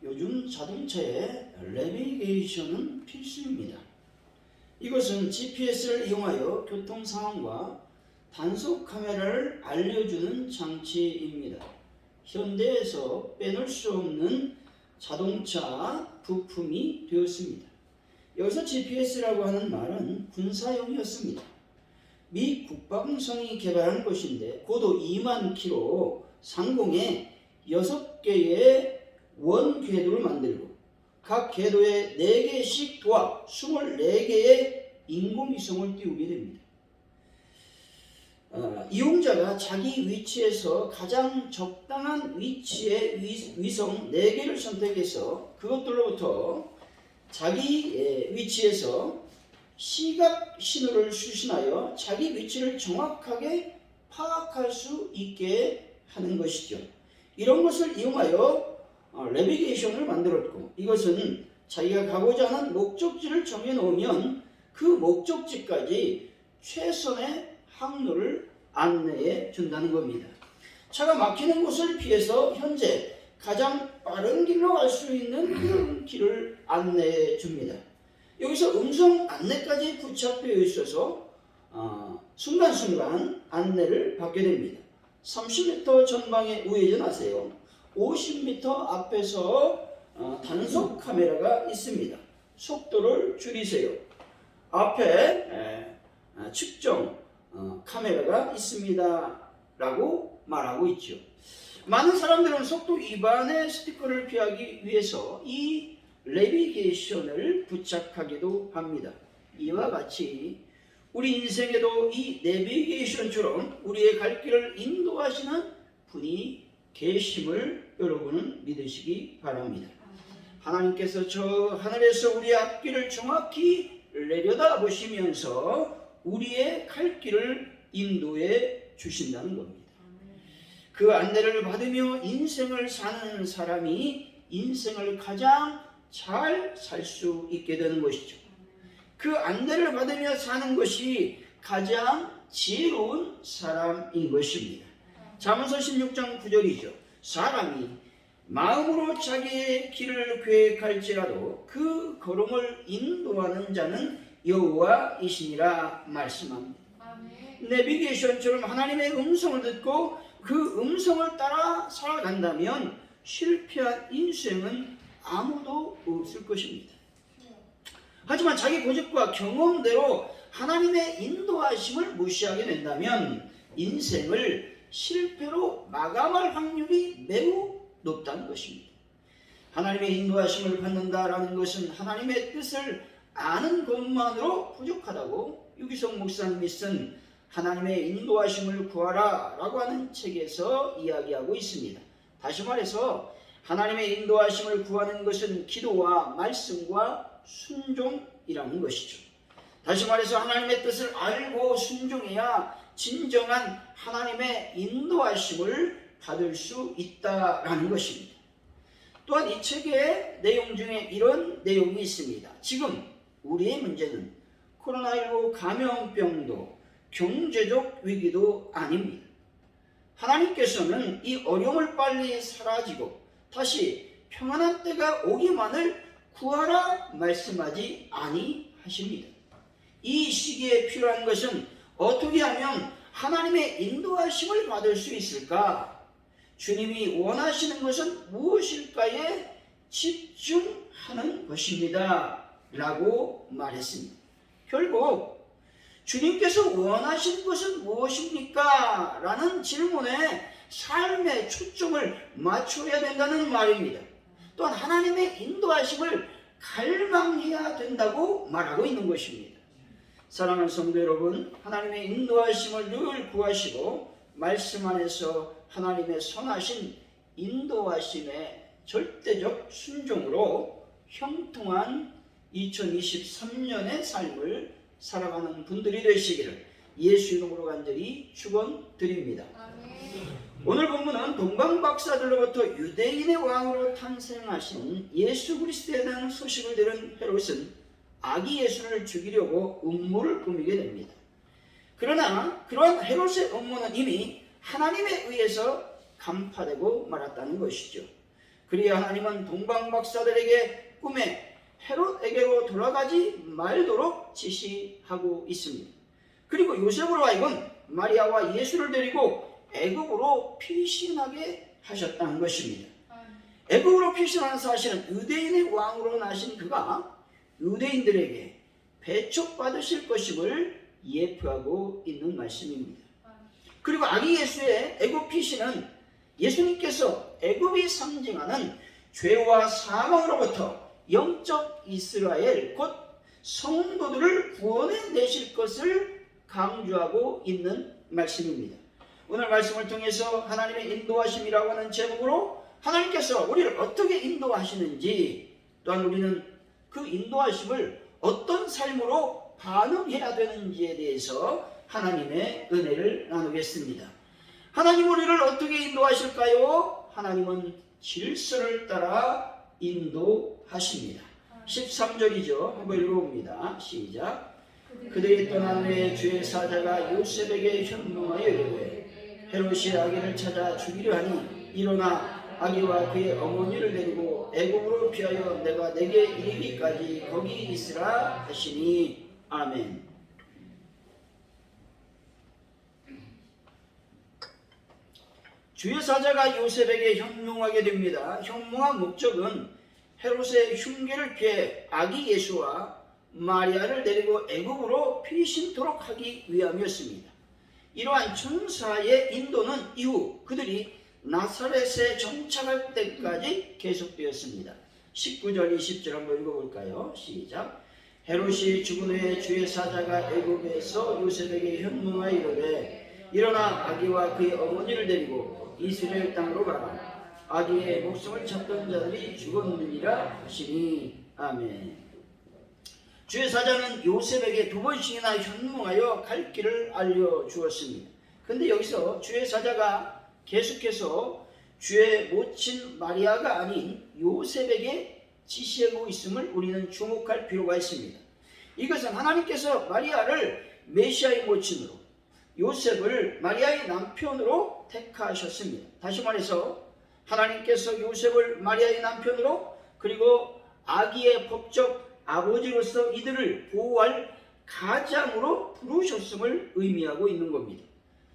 요즘 자동차의 내비게이션은 필수입니다. 이것은 GPS를 이용하여 교통 상황과 단속 카메라를 알려주는 장치입니다. 현대에서 빼놓을 수 없는 자동차 부품이 되었습니다. 여기서 GPS라고 하는 말은 군사용이었습니다. 미 국방성이 개발한 것인데 고도 2만 km 상공에 6개의 원 궤도를 만들고 각 궤도에 4개씩 도합 24개의 인공위성을 띄우게 됩니다. 이용자가 자기 위치에서 가장 적당한 위치의 위성 4개를 선택해서 그것들로부터 자기 위치에서 시각 신호를 수신하여 자기 위치를 정확하게 파악할 수 있게 하는 것이죠. 이런 것을 이용하여 내비게이션을 만들었고, 이것은 자기가 가고자 하는 목적지를 정해놓으면 그 목적지까지 최선의 항로를 안내해 준다는 겁니다. 차가 막히는 곳을 피해서 현재 가장 빠른 길로 갈 수 있는 그런 길을 안내해 줍니다. 여기서 음성 안내까지 부착되어 있어서 순간순간 안내를 받게 됩니다. 30m 전방에 우회전하세요. 50m 앞에서 단속 카메라가 있습니다. 속도를 줄이세요. 앞에 측정 카메라가 있습니다 라고 말하고 있죠. 많은 사람들은 속도 위반의 스티커를 피하기 위해서 이 내비게이션을 부착하기도 합니다. 이와 같이 우리 인생에도 이 내비게이션처럼 우리의 갈 길을 인도하시는 분이 계심을 여러분은 믿으시기 바랍니다. 하나님께서 저 하늘에서 우리의 앞길을 정확히 내려다보시면서 우리의 갈 길을 인도해 주신다는 겁니다. 그 안내를 받으며 인생을 사는 사람이 인생을 가장 잘 살 수 있게 되는 것이죠. 그 안내를 받으며 사는 것이 가장 지혜로운 사람인 것입니다. 잠언서 16장 9절이죠. 사람이 마음으로 자기의 길을 계획할지라도 그 걸음을 인도하는 자는 여호와이시니라 말씀합니다. 내비게이션처럼 하나님의 음성을 듣고 그 음성을 따라 살아간다면 실패한 인생은 아무도 없을 것입니다. 하지만 자기 고집과 경험대로 하나님의 인도하심을 무시하게 된다면 인생을 실패로 마감할 확률이 매우 높다는 것입니다. 하나님의 인도하심을 받는다라는 것은 하나님의 뜻을 아는 것만으로 부족하다고 유기성 목사님이 쓴 하나님의 인도하심을 구하라 라고 하는 책에서 이야기하고 있습니다. 다시 말해서 하나님의 인도하심을 구하는 것은 기도와 말씀과 순종이라는 것이죠. 다시 말해서 하나님의 뜻을 알고 순종해야 진정한 하나님의 인도하심을 받을 수 있다라는 것입니다. 또한 이 책의 내용 중에 이런 내용이 있습니다. 지금 우리의 문제는 코로나19 감염병도 경제적 위기도 아닙니다. 하나님께서는 이 어려움을 빨리 사라지고 다시 평안한 때가 오기만을 구하라 말씀하지 아니하십니다. 이 시기에 필요한 것은 어떻게 하면 하나님의 인도하심을 받을 수 있을까? 주님이 원하시는 것은 무엇일까에 집중하는 것입니다 라고 말했습니다. 결국 주님께서 원하시는 것은 무엇입니까? 라는 질문에 삶의 초점을 맞춰야 된다는 말입니다. 또한 하나님의 인도하심을 갈망해야 된다고 말하고 있는 것입니다. 사랑하는 성도 여러분, 하나님의 인도하심을 늘 구하시고 말씀 안에서 하나님의 선하신 인도하심의 절대적 순종으로 형통한 2023년의 삶을 살아가는 분들이 되시기를 예수 이름으로 간절히 축원드립니다. 오늘 본문은 동방박사들로부터 유대인의 왕으로 탄생하신 예수 그리스도에 대한 소식을 들은 헤롯은 아기 예수를 죽이려고 음모를 꾸미게 됩니다. 그러나 그러한 헤롯의 음모는 이미 하나님에 의해서 간파되고 말았다는 것이죠. 그리야 하나님은 동방 박사들에게 꿈에 헤롯에게로 돌아가지 말도록 지시하고 있습니다. 그리고 요셉으로 하여금 마리아와 예수를 데리고 애굽으로 피신하게 하셨다는 것입니다. 애굽으로 피신하는 사실은 유대인의 왕으로 나신 그가 유대인들에게 배척받으실 것임을 예표하고 있는 말씀입니다. 그리고 아기 예수의 애굽 피신은 예수님께서 애굽이 상징하는 죄와 사망으로부터 영적 이스라엘 곧 성도들을 구원해 내실 것을 강조하고 있는 말씀입니다. 오늘 말씀을 통해서 하나님의 인도하심이라고 하는 제목으로 하나님께서 우리를 어떻게 인도하시는지, 또한 우리는 그 인도하심을 어떤 삶으로 반응해야 되는지에 대해서 하나님의 은혜를 나누겠습니다. 하나님 우리를 어떻게 인도하실까요? 하나님은 질서를 따라 인도하십니다. 13절이죠. 한번 읽어봅니다. 시작. 그들이 떠난 후에 주의 사자가 요셉에게 현몽하여 이르되 헤롯이 아기를 찾아 죽이려 하니 일어나 아기와 그의 어머니를 데리고 애굽으로 피하여 내가 내게 이르기까지 거기 있으라 하시니. 아멘. 주의 사자가 요셉에게 현몽하게 됩니다. 현몽한 목적은 헤롯의 흉계를 피해 아기 예수와 마리아를 데리고 애굽으로 피신토록 하기 위함이었습니다. 이러한 천사의 인도는 이후 그들이 나사렛에 정착할 때까지 계속되었습니다. 19절 20절 한번 읽어볼까요? 시작. 헤롯이 죽은 후에 주의 사자가 애굽에서 요셉에게 현몽하여 이르되 일어나 아기와 그의 어머니를 데리고 이스라엘 땅으로 가라. 아기의 목숨을 찾던 자들이 죽었느니라 하시니. 아멘. 주의 사자는 요셉에게 두 번씩이나 현몽하여 갈 길을 알려주었습니다. 그런데 여기서 주의 사자가 계속해서 주의 모친 마리아가 아닌 요셉에게 지시하고 있음을 우리는 주목할 필요가 있습니다. 이것은 하나님께서 마리아를 메시아의 모친으로, 요셉을 마리아의 남편으로 택하셨습니다. 다시 말해서 하나님께서 요셉을 마리아의 남편으로, 그리고 아기의 법적 아버지로서 이들을 보호할 가장으로 부르셨음을 의미하고 있는 겁니다.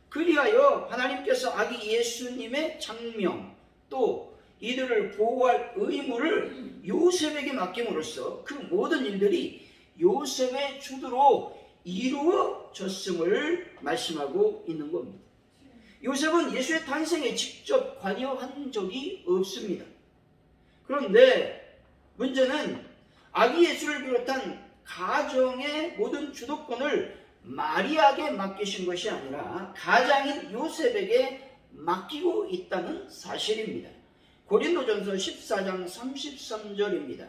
그리하여 하나님께서 아기 예수님의 장명, 또 이들을 보호할 의무를 요셉에게 맡김으로써 그 모든 일들이 요셉의 주도로 이루어졌음을 말씀하고 있는 겁니다. 요셉은 예수의 탄생에 직접 관여한 적이 없습니다. 그런데 문제는 아기 예수를 비롯한 가정의 모든 주도권을 마리아에게 맡기신 것이 아니라 가장인 요셉에게 맡기고 있다는 사실입니다. 고린도전서 14장 33절입니다.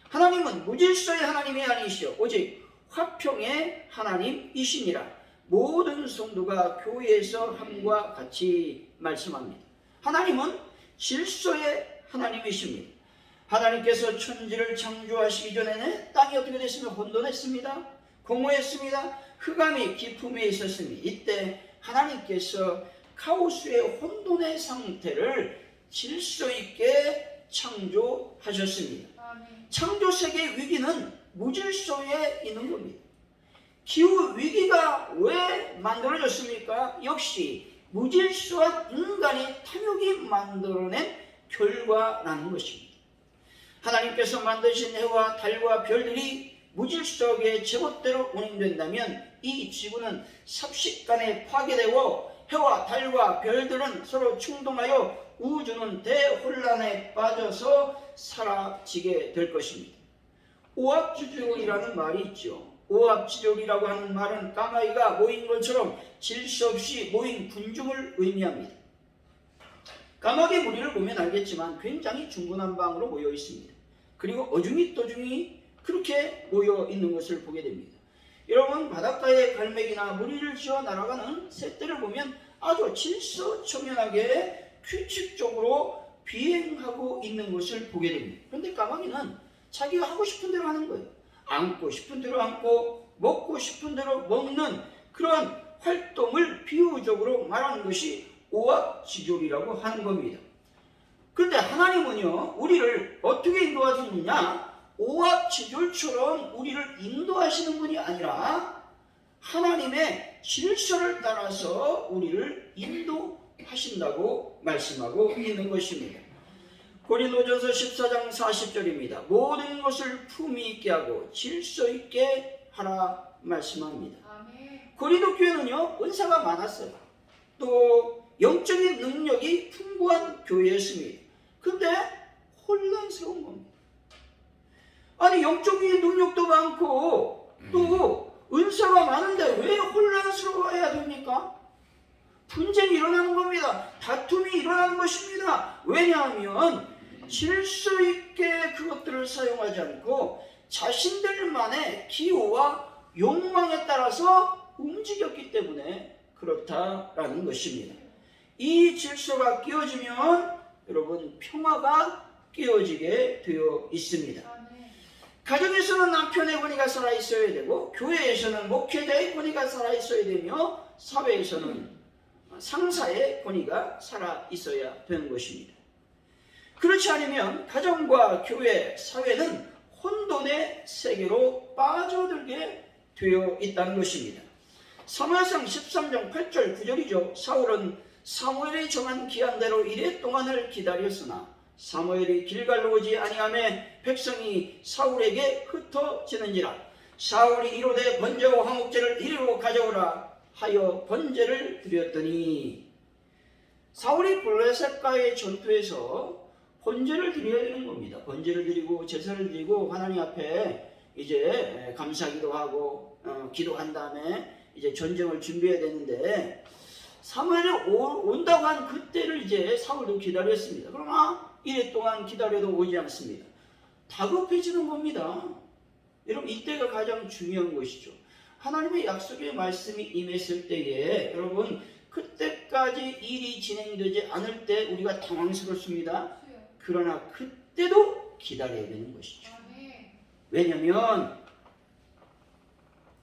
하나님은 무질서의 하나님이 아니시오 오직 화평의 하나님이시니라. 모든 성도가 교회에서 함과 같이 말씀합니다. 하나님은 질서의 하나님이십니다. 하나님께서 천지를 창조하시기 전에는 땅이 어떻게 됐으면 혼돈했습니다. 공허했습니다. 흑암이 깊음에 있었습니다. 이때 하나님께서 카오스의 혼돈의 상태를 질서 있게 창조하셨습니다. 창조 세계의 위기는 무질서에 있는 겁니다. 기후 위기가 왜 만들어졌습니까? 역시 무질서한 인간의 탐욕이 만들어낸 결과라는 것입니다. 하나님께서 만드신 해와 달과 별들이 무질서하게 제멋대로 운행된다면 이 지구는 삽시간에 파괴되고 해와 달과 별들은 서로 충동하여 우주는 대혼란에 빠져서 사라지게 될 것입니다. 오합지졸이라는 말이 있죠. 오합지졸이라고 하는 말은 까마귀가 모인 것처럼 질서 없이 모인 군중을 의미합니다. 까마귀 무리를 보면 알겠지만 굉장히 중구난방으로 모여 있습니다. 그리고 어중이 그렇게 모여 있는 것을 보게 됩니다. 여러분, 바닷가에 갈매기나 무리를 지어 날아가는 새떼를 보면 아주 질서청연하게 규칙적으로 비행하고 있는 것을 보게 됩니다. 그런데 까마귀는 자기가 하고 싶은 대로 하는 거예요. 앉고 싶은 대로 앉고 먹고 싶은 대로 먹는 그런 활동을 비유적으로 말하는 것이 오합지졸이라고 하는 겁니다. 그런데 하나님은요, 우리를 어떻게 인도하시느냐? 오합지졸처럼 우리를 인도하시는 분이 아니라 하나님의 질서를 따라서 우리를 인도하신다고 말씀하고 있는 것입니다. 고린도전서 14장 40절입니다. 모든 것을 품위 있게 하고 질서 있게 하라 말씀합니다. 아멘. 고린도 교회는요, 은사가 많았어요. 또 영적인 능력이 풍부한 교회였습니다. 근데 혼란스러운 겁니다. 아니, 영적인 능력도 많고 또 은사가 많은데 왜 혼란스러워해야 됩니까? 분쟁이 일어나는 겁니다. 다툼이 일어나는 것입니다. 왜냐하면 질서 있게 그것들을 사용하지 않고 자신들만의 기호와 욕망에 따라서 움직였기 때문에 그렇다라는 것입니다. 이 질서가 깨어지면 여러분 평화가 깨어지게 되어 있습니다. 아멘. 가정에서는 남편의 권위가 살아있어야 되고, 교회에서는 목회자의 권위가 살아있어야 되며, 사회에서는 상사의 권위가 살아있어야 되는 것입니다. 그렇지 않으면 가정과 교회, 사회는 혼돈의 세계로 빠져들게 되어 있다는 것입니다. 사무엘상 13장 8절 9절이죠. 사울은 사무엘이 정한 기한대로 이레 동안을 기다렸으나 사무엘이 길갈로 오지 아니하매 백성이 사울에게 흩어지는지라. 사울이 이르되 번제와 화목제를 이리로 가져오라 하여 번제를 드렸더니, 사울이 블레셋과의 전투에서 번제를 드려야 되는 겁니다. 번제를 드리고 제사를 드리고 하나님 앞에 이제 감사기도 하고 기도한 다음에 이제 전쟁을 준비해야 되는데, 사무엘이 온다고 한 그때를 이제 사울도 기다렸습니다. 그러나 이래 동안 기다려도 오지 않습니다. 다급해지는 겁니다. 여러분, 이때가 가장 중요한 것이죠. 하나님의 약속의 말씀이 임했을 때에 여러분, 그때까지 일이 진행되지 않을 때 우리가 당황스럽습니다. 그러나 그때도 기다려야 되는 것이죠. 왜냐하면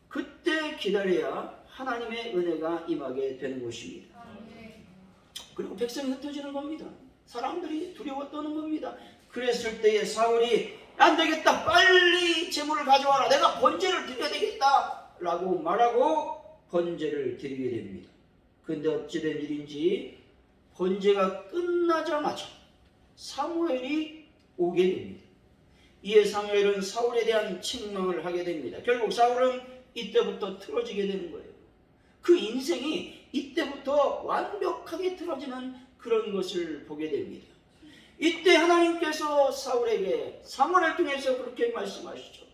그때 기다려야 하나님의 은혜가 임하게 되는 것입니다. 그리고 백성이 흩어지는 겁니다. 사람들이 두려워 떠는 겁니다. 그랬을 때에 사울이 안 되겠다, 빨리 제물을 가져와라, 내가 번제를 드려야 되겠다 라고 말하고 번제를 드리게 됩니다. 근데 어찌된 일인지 번제가 끝나자마자 사무엘이 오게 됩니다. 이에 사무엘은 사울에 대한 책망을 하게 됩니다. 결국 사울은 이때부터 틀어지게 되는 거예요. 그 인생이 이때부터 완벽하게 틀어지는 그런 것을 보게 됩니다. 이때 하나님께서 사울에게 사무엘을 통해서 그렇게 말씀하시죠.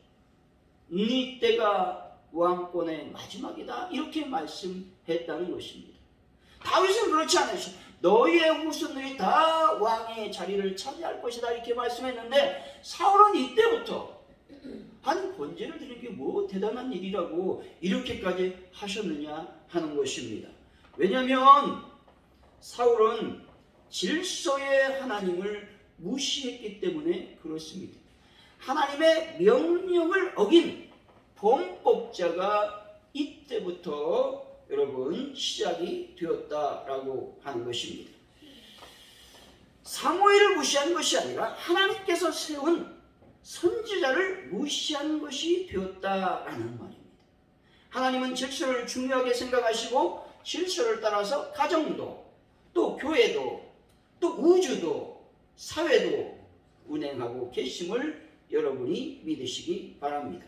네 때가 왕권의 마지막이다, 이렇게 말씀했다는 것입니다. 다윗은 그렇지 않으시죠. 너희의 후손들이 다 왕의 자리를 차지할 것이다, 이렇게 말씀했는데, 사울은 이때부터 한 번제를 드리는 게 뭐 대단한 일이라고 이렇게까지 하셨느냐 하는 것입니다. 왜냐하면 사울은 질서의 하나님을 무시했기 때문에 그렇습니다. 하나님의 명령을 어긴 범법자가 이때부터 여러분 시작이 되었다라고 하는 것입니다. 사무엘을 무시한 것이 아니라 하나님께서 세운 선지자를 무시한 것이 되었다라는 말입니다. 하나님은 질서를 중요하게 생각하시고 질서를 따라서 가정도, 또 교회도, 또 우주도, 사회도 운행하고 계심을 여러분이 믿으시기 바랍니다.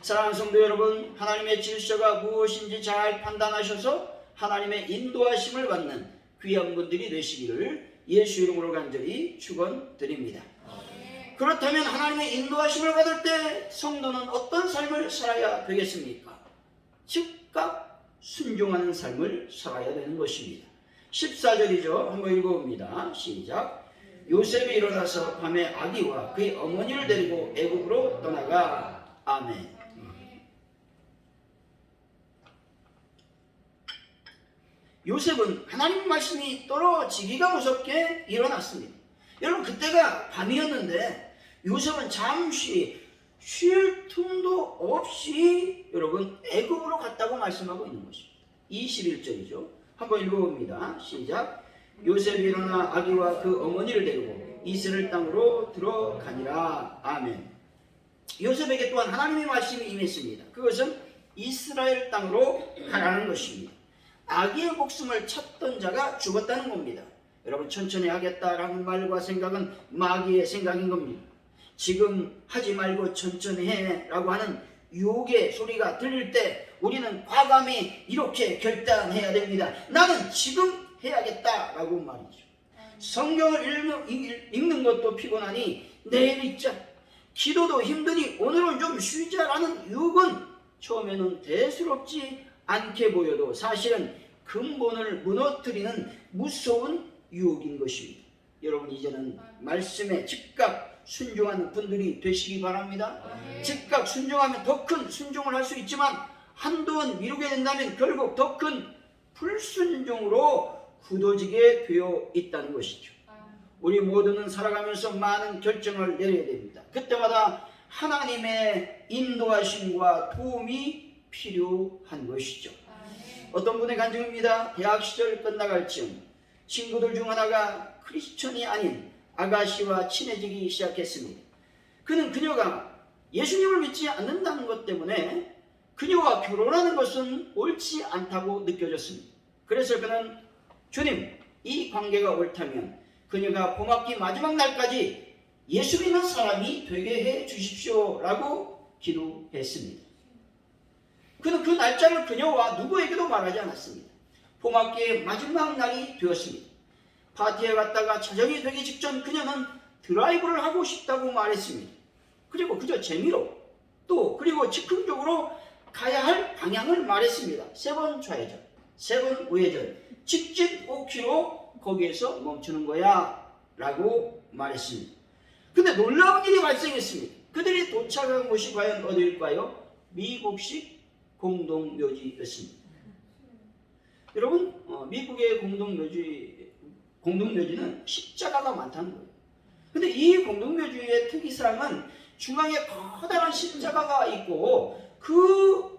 사랑하는 성도 여러분, 하나님의 질서가 무엇인지 잘 판단하셔서 하나님의 인도하심을 받는 귀한 분들이 되시기를 예수 이름으로 간절히 축원드립니다. 그렇다면 하나님의 인도하심을 받을 때 성도는 어떤 삶을 살아야 되겠습니까? 즉각 순종하는 삶을 살아야 되는 것입니다. 14절이죠. 한번 읽어봅니다. 시작. 요셉이 일어나서 밤에 아기와 그의 어머니를 데리고 애굽으로 떠나가. 아멘. 요셉은 하나님 말씀이 떨어지기가 무섭게 일어났습니다. 여러분, 그때가 밤이었는데 요셉은 잠시 쉴 틈도 없이 여러분 애굽으로 갔다고 말씀하고 있는 것입니다. 21절이죠. 한번 읽어봅니다. 시작. 요셉이 일어나 아기와 그 어머니를 데리고 이스라엘 땅으로 들어가니라. 아멘. 요셉에게 또한 하나님의 말씀이 임했습니다. 그것은 이스라엘 땅으로 가라는 것입니다. 아기의 목숨을 찾던 자가 죽었다는 겁니다. 여러분, 천천히 하겠다라는 말과 생각은 마귀의 생각인 겁니다. 지금 하지 말고 천천히 해 라고 하는 유혹의 소리가 들릴 때 우리는 과감히 이렇게 결단해야 됩니다. 나는 지금 해야겠다 라고 말이죠. 성경을 읽는 것도 피곤하니 내일 읽자, 기도도 힘드니 오늘은 좀 쉬자라는 유혹은 처음에는 대수롭지 않게 보여도 사실은 근본을 무너뜨리는 무서운 유혹인 것입니다. 여러분, 이제는 말씀에 즉각 순종하는 분들이 되시기 바랍니다. 즉각 순종하면 더 큰 순종을 할 수 있지만 한동안 미루게 된다면 결국 더 큰 불순종으로 굳어지게 되어 있다는 것이죠. 우리 모두는 살아가면서 많은 결정을 내려야 됩니다. 그때마다 하나님의 인도하심과 도움이 필요한 것이죠. 어떤 분의 간증입니다. 대학 시절 끝나갈 즈음 친구들 중 하나가 크리스천이 아닌 아가씨와 친해지기 시작했습니다. 그녀가 예수님을 믿지 않는다는 것 때문에 그녀와 결혼하는 것은 옳지 않다고 느껴졌습니다. 그래서 그는 주님, 이 관계가 옳다면 그녀가 봄학기 마지막 날까지 예수 믿는 사람이 되게 해 주십시오 라고 기도했습니다. 그는 그 날짜를 그녀와 누구에게도 말하지 않았습니다. 봄학기의 마지막 날이 되었습니다. 파티에 갔다가 저녁이 되기 직전 그녀는 드라이브를 하고 싶다고 말했습니다. 그리고 그저 재미로 그리고 즉흥적으로 가야 할 방향을 말했습니다. 3번 좌회전, 3번 우회전, 직진 5km 거기에서 멈추는 거야 라고 말했습니다. 근데 놀라운 일이 발생했습니다. 그들이 도착한 곳이 과연 어디일까요? 미국식 공동묘지였습니다. 여러분, 미국의 공동묘지는 십자가가 많다는 거예요. 근데 이 공동묘지의 특이사항은 중앙에 커다란 십자가가 있고 그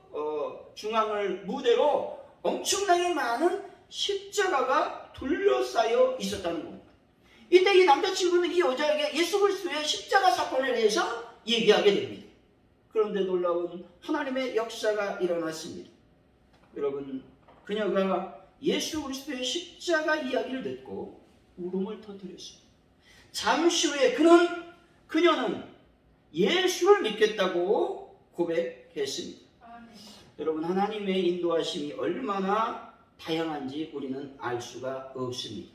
중앙을 무대로 엄청나게 많은 십자가가 둘러싸여 있었다는 겁니다. 이때 이 남자친구는 이 여자에게 예수 그리스도의 십자가 사건에 대해서 얘기하게 됩니다. 그런데 놀라운 하나님의 역사가 일어났습니다. 여러분, 그녀가 예수 그리스도의 십자가 이야기를 듣고 울음을 터뜨렸습니다. 잠시 후에 그녀는 예수를 믿겠다고 고백했습니다. 여러분, 하나님의 인도하심이 얼마나 다양한지 우리는 알 수가 없습니다.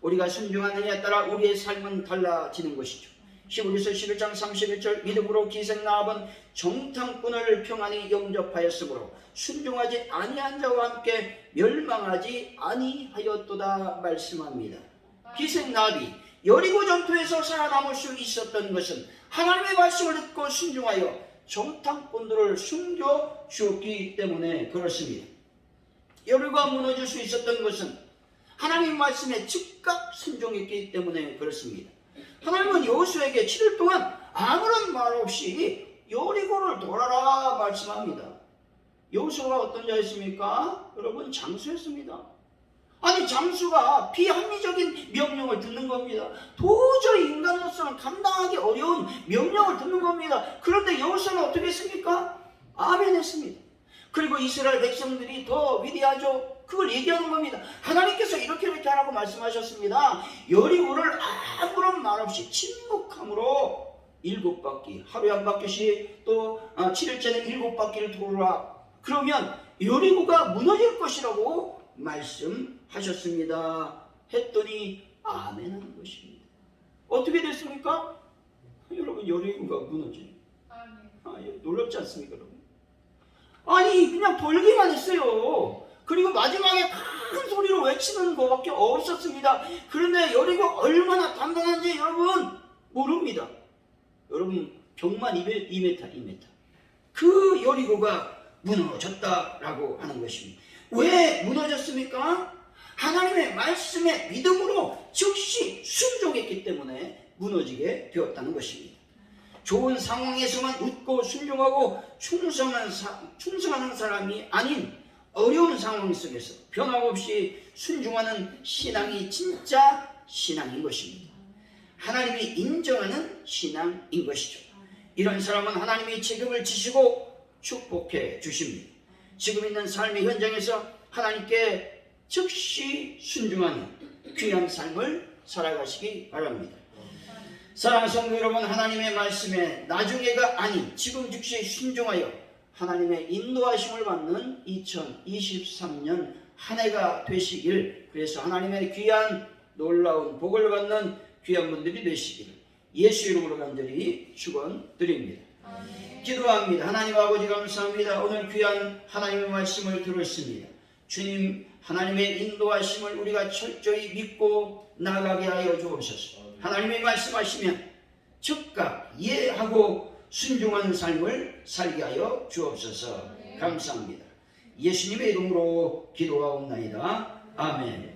우리가 순종하느냐에 따라 우리의 삶은 달라지는 것이죠. 히브리서 11장 31절 믿음으로 기생 라합은 정탐꾼을 평안히 영접하였으므로 순종하지 아니한 자와 함께 멸망하지 아니하였도다 말씀합니다. 기생 라합이 여리고 전투에서 살아남을 수 있었던 것은 하나님의 말씀을 듣고 순종하여 정탐꾼들을 숨겨 주었기 때문에 그렇습니다. 여리고가 무너질 수 있었던 것은 하나님의 말씀에 즉각 순종했기 때문에 그렇습니다. 하나님은 여호수아에게 7일 동안 아무런 말 없이 여리고를 돌아라 말씀합니다. 여호수아가 어떤 자였습니까? 여러분, 장수였습니다. 아니, 장수가 비합리적인 명령을 듣는 겁니다. 도저히 인간으로서는 감당하기 어려운 명령을 듣는 겁니다. 그런데 여호수아는 어떻게 했습니까? 아멘 했습니다. 그리고 이스라엘 백성들이 더 위대하죠. 그걸 얘기하는 겁니다. 하나님께서 이렇게 하라고 말씀하셨습니다. 여리고를 아무런 말 없이 침묵함으로 7바퀴, 하루에 한 바퀴씩 또 7일째는 7바퀴를 돌아. 그러면 여리고가 무너질 것이라고 말씀하셨습니다. 했더니 아멘 하는 것입니다. 어떻게 됐습니까? 여러분, 여리고가 무너져요. 놀랍지 않습니까, 여러분? 아니, 그냥 돌기만 했어요. 그리고 마지막에 큰 소리로 외치는 것밖에 없었습니다. 그런데 여리고 얼마나 단단한지 여러분 모릅니다. 여러분, 벽만 2m. 그 여리고가 무너졌다라고 하는 것입니다. 왜 무너졌습니까? 하나님의 말씀에 믿음으로 즉시 순종했기 때문에 무너지게 되었다는 것입니다. 좋은 상황에서만 웃고 순종하고 충성하는 사람이 아닌 어려운 상황 속에서 변함없이 순종하는 신앙이 진짜 신앙인 것입니다. 하나님이 인정하는 신앙인 것이죠. 이런 사람은 하나님이 책임을 지시고 축복해 주십니다. 지금 있는 삶의 현장에서 하나님께 즉시 순종하는 귀한 삶을 살아가시기 바랍니다. 사랑하는 성도 여러분, 하나님의 말씀에 나중에가 아닌 지금 즉시 순종하여 하나님의 인도하심을 받는 2023년 한 해가 되시길, 그래서 하나님의 귀한 놀라운 복을 받는 귀한 분들이 되시기를 예수 이름으로 간절히 축원드립니다. 기도합니다. 하나님 아버지 감사합니다. 오늘 귀한 하나님의 말씀을 들었습니다. 주님, 하나님의 인도하심을 우리가 철저히 믿고 나가게 하여 주옵소서. 하나님의 말씀하시면 즉각 이해하고 순종하는 삶을 살게 하여 주옵소서. 감사합니다. 예수님의 이름으로 기도하옵나이다. 아멘.